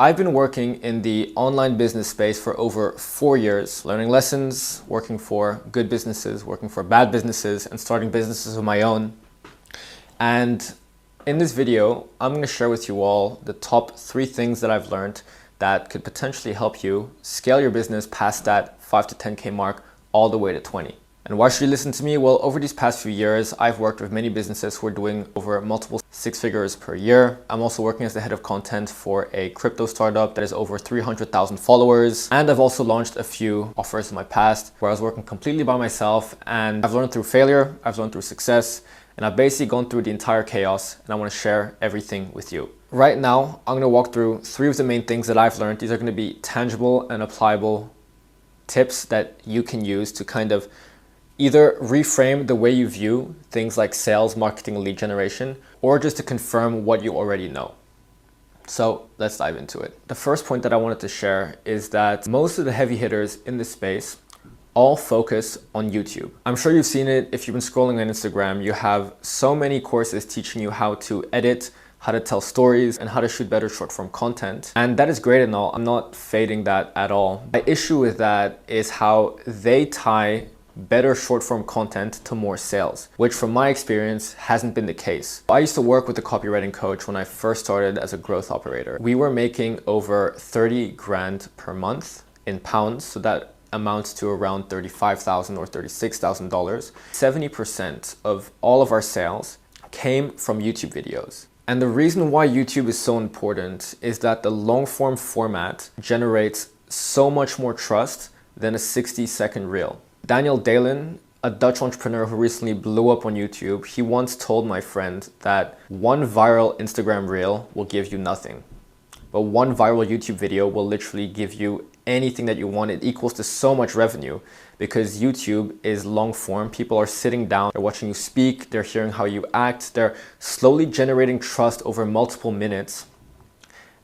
I've been working in the online business space for over 4 years, learning lessons, working for good businesses, working for bad businesses, and starting businesses of my own. And in this video, I'm going to share with you all the top 3 things that I've learned that could potentially help you scale your business past that 5 to 10K mark all the way to 20. And why should you listen to me? Well, over these past few years, I've worked with many businesses who are doing over multiple 6 figures per year. I'm also working as the head of content for a crypto startup that is over 300,000 followers. And I've also launched a few offers in my past where I was working completely by myself, and I've learned through failure, I've learned through success, and I've basically gone through the entire chaos, and I want to share everything with you. Right now, I'm going to walk through 3 of the main things that I've learned. These are going to be tangible and applicable tips that you can use to kind of either reframe the way you view things like sales, marketing, and lead generation, or just to confirm what you already know. So let's dive into it. The first point that I wanted to share is that most of the heavy hitters in this space all focus on YouTube. I'm sure you've seen it if you've been scrolling on Instagram. You have so many courses teaching you how to edit, how to tell stories, and how to shoot better short form content. And that is great and all. I'm not fading that at all. My issue with that is how they tie better short form content to more sales, which from my experience hasn't been the case. I used to work with a copywriting coach when I first started as a growth operator. We were making over 30 grand per month in pounds, so that amounts to around $35,000 or $36,000. 70% of all of our sales came from YouTube videos. And the reason why YouTube is so important is that the long form format generates so much more trust than a 60-second reel. Daniel Dalen, a Dutch entrepreneur who recently blew up on YouTube, he once told my friend that one viral Instagram reel will give you nothing, but one viral YouTube video will literally give you anything that you want. It equals to so much revenue because YouTube is long form. People are sitting down, they're watching you speak, they're hearing how you act, they're slowly generating trust over multiple minutes.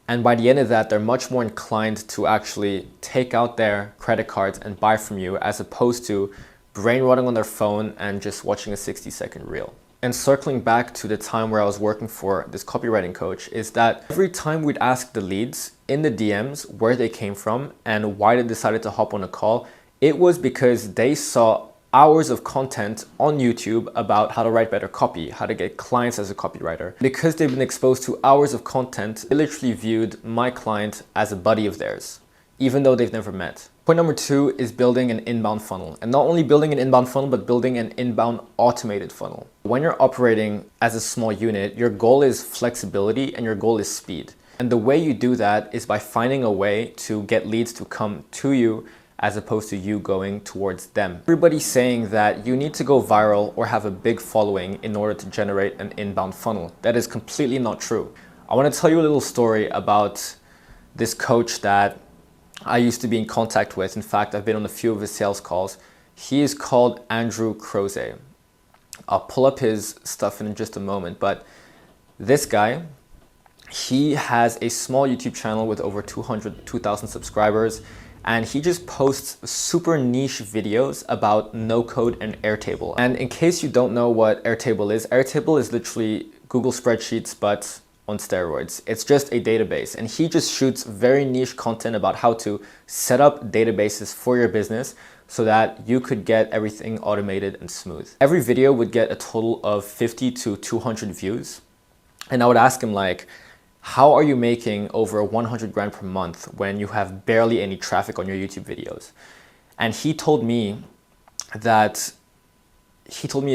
And by the end of that, they're much more inclined to actually take out their credit cards and buy from you, as opposed to brain rotting on their phone and just watching a 60-second reel. And circling back to the time where I was working for this copywriting coach, is that every time we'd ask the leads in the DMs where they came from and why they decided to hop on a call, it was because they saw hours of content on YouTube about how to write better copy, how to get clients as a copywriter. Because they've been exposed to hours of content, they literally viewed my client as a buddy of theirs, even though they've never met. Point number 2 is building an inbound funnel. And not only building an inbound funnel, but building an inbound automated funnel. When you're operating as a small unit, your goal is flexibility and your goal is speed. And the way you do that is by finding a way to get leads to come to you as opposed to you going towards them. Everybody's saying that you need to go viral or have a big following in order to generate an inbound funnel. That is completely not true. I want to tell you a little story about this coach that I used to be in contact with. In fact, I've been on a few of his sales calls. He is called Andrew Croze. I'll pull up his stuff in just a moment, but this guy, he has a small YouTube channel with over 2,000 subscribers. And he just posts super niche videos about no-code and Airtable. And in case you don't know what Airtable is literally Google Spreadsheets, but on steroids. It's just a database. And he just shoots very niche content about how to set up databases for your business so that you could get everything automated and smooth. Every video would get a total of 50 to 200 views. And I would ask him, like, how are you making over 100 grand per month when you have barely any traffic on your YouTube videos? And he told me a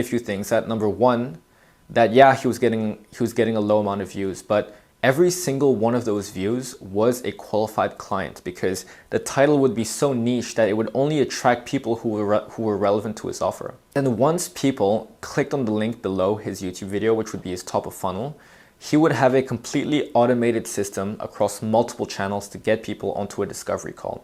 few things. That number 1, that yeah, he was getting a low amount of views, but every single one of those views was a qualified client because the title would be so niche that it would only attract people who were relevant to his offer. And once people clicked on the link below his YouTube video, which would be his top of funnel, he would have a completely automated system across multiple channels to get people onto a discovery call.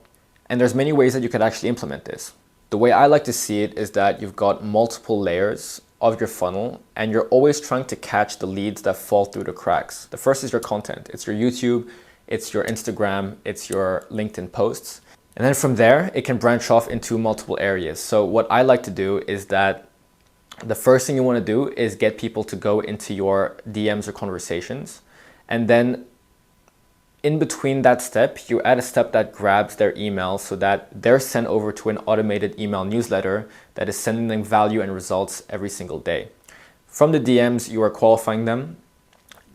And there's many ways that you could actually implement this. The way I like to see it is that you've got multiple layers of your funnel and you're always trying to catch the leads that fall through the cracks. The first is your content. It's your YouTube, it's your Instagram, it's your LinkedIn posts. And then from there, it can branch off into multiple areas. So what I like to do is that the first thing you want to do is get people to go into your DMs or conversations. And then in between that step, you add a step that grabs their email so that they're sent over to an automated email newsletter that is sending them value and results every single day. From the DMs, you are qualifying them,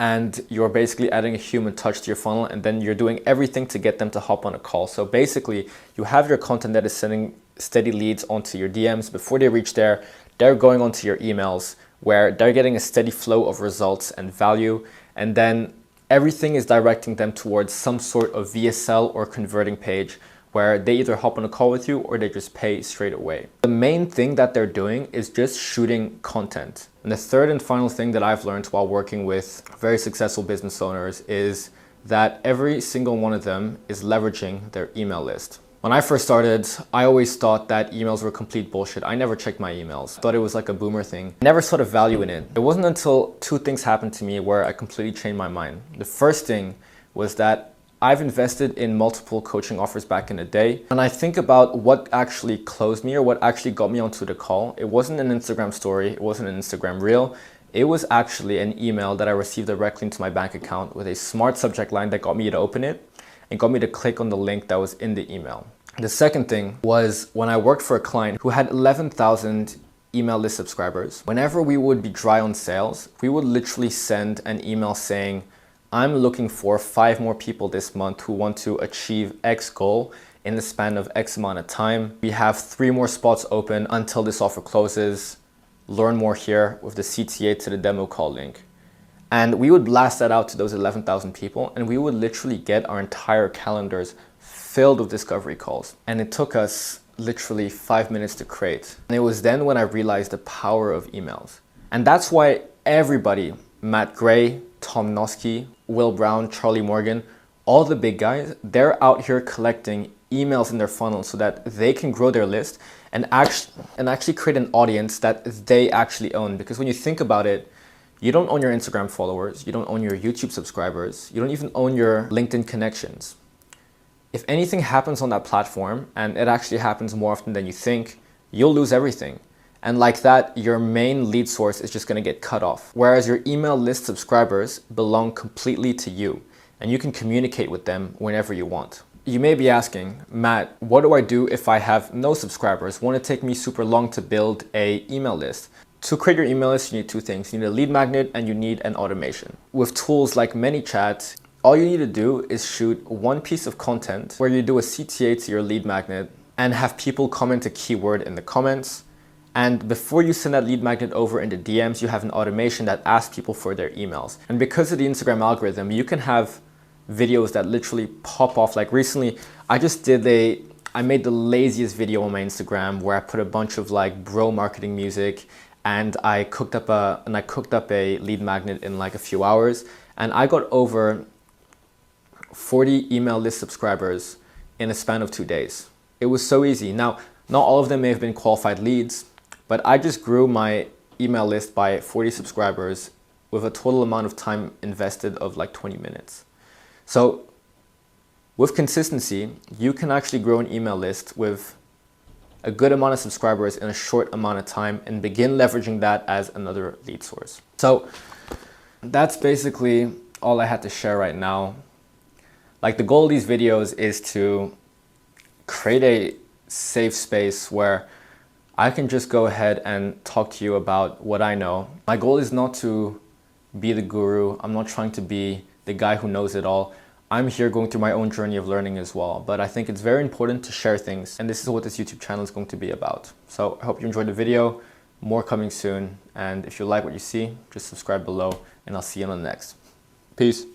and you're basically adding a human touch to your funnel, and then you're doing everything to get them to hop on a call. So basically, you have your content that is sending steady leads onto your DMs. Before they reach there, they're going onto your emails where they're getting a steady flow of results and value, and then everything is directing them towards some sort of VSL or converting page where they either hop on a call with you or they just pay straight away. The main thing that they're doing is just shooting content. And the third and final thing that I've learned while working with very successful business owners is that every single one of them is leveraging their email list. When I first started, I always thought that emails were complete bullshit. I never checked my emails. I thought it was like a boomer thing. Never saw the value in it. It wasn't until two things happened to me where I completely changed my mind. The first thing was that I've invested in multiple coaching offers back in the day. And I think about what actually closed me or what actually got me onto the call. It wasn't an Instagram story. It wasn't an Instagram reel. It was actually an email that I received directly into my bank account with a smart subject line that got me to open it and got me to click on the link that was in the email. The second thing was when I worked for a client who had 11,000 email list subscribers. Whenever we would be dry on sales, we would literally send an email saying, I'm looking for 5 more people this month who want to achieve X goal in the span of X amount of time. We have 3 more spots open until this offer closes. Learn more here with the CTA to the demo call link. And we would blast that out to those 11,000 people, and we would literally get our entire calendars filled with discovery calls. And it took us literally 5 minutes to create. And it was then when I realized the power of emails. And that's why everybody, Matt Gray, Tom Noski, Will Brown, Charlie Morgan, all the big guys, they're out here collecting emails in their funnel so that they can grow their list and actually create an audience that they actually own. Because when you think about it, you don't own your Instagram followers, you don't own your YouTube subscribers, you don't even own your LinkedIn connections. If anything happens on that platform, and it actually happens more often than you think, you'll lose everything. And like that, your main lead source is just gonna get cut off. Whereas your email list subscribers belong completely to you, and you can communicate with them whenever you want. You may be asking, Matt, what do I do if I have no subscribers? Won't it take me super long to build an email list? To create your email list, you need 2 things. You need a lead magnet and you need an automation. With tools like ManyChat, all you need to do is shoot 1 piece of content where you do a CTA to your lead magnet and have people comment a keyword in the comments. And before you send that lead magnet over in the DMs, you have an automation that asks people for their emails. And because of the Instagram algorithm, you can have videos that literally pop off. Like recently, I made the laziest video on my Instagram where I put a bunch of like bro marketing music, and I cooked up a lead magnet in like a few hours, and I got over 40 email list subscribers in a span of 2 days. It was so easy. Now, not all of them may have been qualified leads, but I just grew my email list by 40 subscribers with a total amount of time invested of like 20 minutes. So with consistency, you can actually grow an email list with a good amount of subscribers in a short amount of time and begin leveraging that as another lead source. So that's basically all I had to share right now. Like, the goal of these videos is to create a safe space where I can just go ahead and talk to you about what I know. My goal is not to be the guru. I'm not trying to be the guy who knows it all. I'm here going through my own journey of learning as well, but I think it's very important to share things, and this is what this YouTube channel is going to be about. So I hope you enjoyed the video. More coming soon, and if you like what you see, just subscribe below, and I'll see you on the next. Peace.